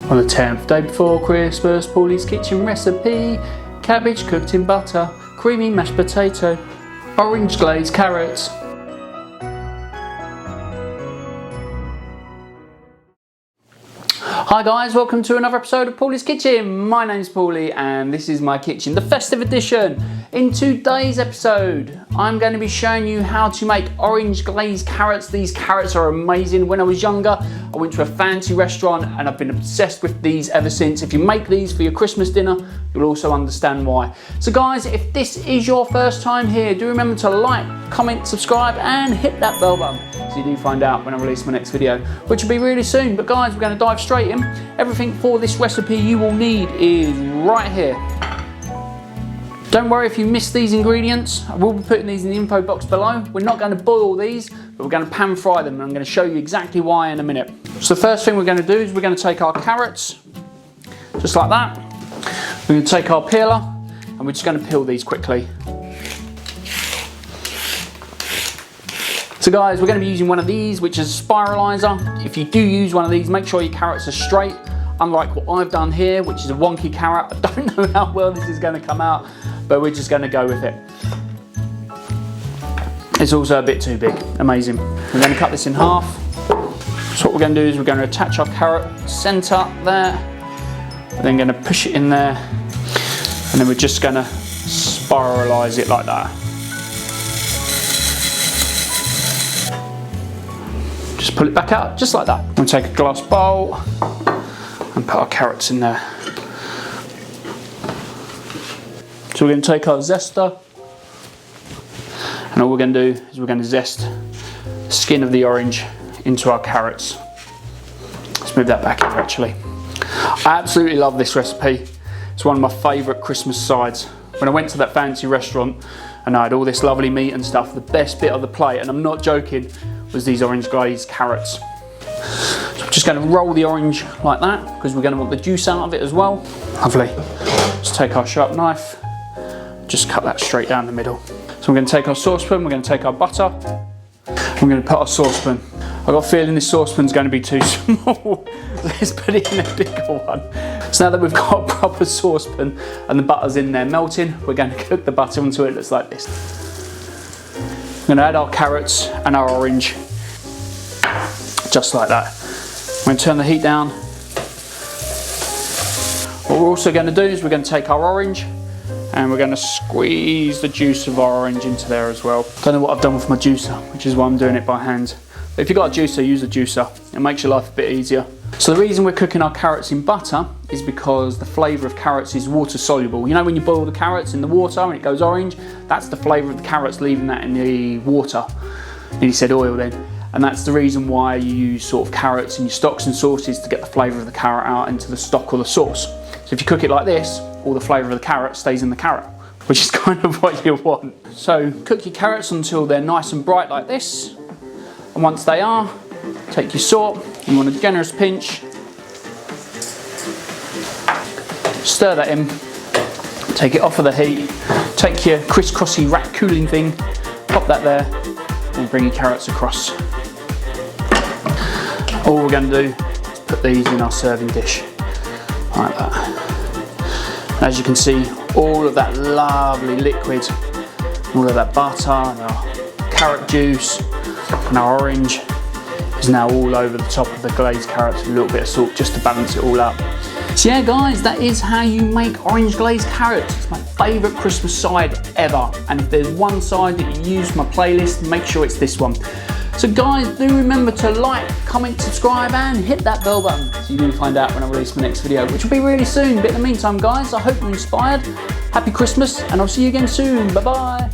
On the 10th day before Christmas, Paulie's kitchen recipe: cabbage cooked in butter, creamy mashed potato, orange glazed carrots. Hi guys, welcome to another episode of Paulie's Kitchen. My name's Paulie and this is my kitchen, the festive edition. In today's episode, I'm going to be showing you how to make orange glazed carrots. These carrots are amazing. When I was younger, I went to a fancy restaurant and I've been obsessed with these ever since. If you make these for your Christmas dinner, you'll also understand why. So guys, if this is your first time here, do remember to like, comment, subscribe and hit that bell button so you do find out when I release my next video, which will be really soon. But guys, we're going to dive straight in. Everything for this recipe you will need is right here. Don't worry if you missed these ingredients, I will be putting these in the info box below. We're not going to boil these, but we're going to pan fry them and I'm going to show you exactly why in a minute. So the first thing we're going to do is we're going to take our carrots, just like that. We're going to take our peeler and we're just going to peel these quickly. So guys, we're going to be using one of these, which is a spiralizer. If you do use one of these, make sure your carrots are straight, unlike what I've done here, which is a wonky carrot. I don't know how well this is going to come out, but we're just going to go with it. It's also a bit too big. Amazing. We're going to cut this in half. So what we're going to do is we're going to attach our carrot centre there. We're then going to push it in there, and then we're just going to spiralise it like that. Just pull it back out, just like that. We'll take a glass bowl and put our carrots in there. So we're going to take our zester, and all we're going to do is we're going to zest the skin of the orange into our carrots. Let's move that back here actually. I absolutely love this recipe. It's one of my favourite Christmas sides. When I went to that fancy restaurant and I had all this lovely meat and stuff, the best bit of the plate, and I'm not joking, was these orange glazed carrots. So I'm just going to roll the orange like that because we're going to want the juice out of it as well. Lovely. Just take our sharp knife, just cut that straight down the middle. So we're going to take our saucepan, we're going to take our butter, we're going to put our saucepan. I've got a feeling this saucepan's going to be too small. Let's put it in a bigger one. So now that we've got a proper saucepan and the butter's in there melting, we're going to cook the butter until it looks like this. We're going to add our carrots and our orange, just like that. We're going to turn the heat down. What we're also going to do is we're going to take our orange and we're going to squeeze the juice of our orange into there as well. Don't know what I've done with my juicer, which is why I'm doing it by hand. But if you've got a juicer, use a juicer. It makes your life a bit easier. So the reason we're cooking our carrots in butter is because the flavour of carrots is water soluble. You know when you boil the carrots in the water and it goes orange, that's the flavour of the carrots leaving that in the water. And he said oil then. And that's the reason why you use sort of carrots in your stocks and sauces, to get the flavour of the carrot out into the stock or the sauce. So if you cook it like this, all the flavour of the carrot stays in the carrot, which is kind of what you want. So cook your carrots until they're nice and bright like this. And once they are, take your salt, you want a generous pinch, stir that in, take it off of the heat, take your crisscrossy rack cooling thing, pop that there, and bring your carrots across. All we're going to do is put these in our serving dish, like that. And as you can see, all of that lovely liquid, all of that butter and our carrot juice and our orange is now all over the top of the glazed carrots with a little bit of salt just to balance it all out. So yeah guys, that is how you make orange glazed carrots. It's my favourite Christmas side ever, and if there's one side that you use for my playlist, make sure it's this one. So guys, do remember to like, comment, subscribe and hit that bell button so you can find out when I release my next video, which will be really soon. But in the meantime guys, I hope you're inspired. Happy Christmas and I'll see you again soon. Bye bye.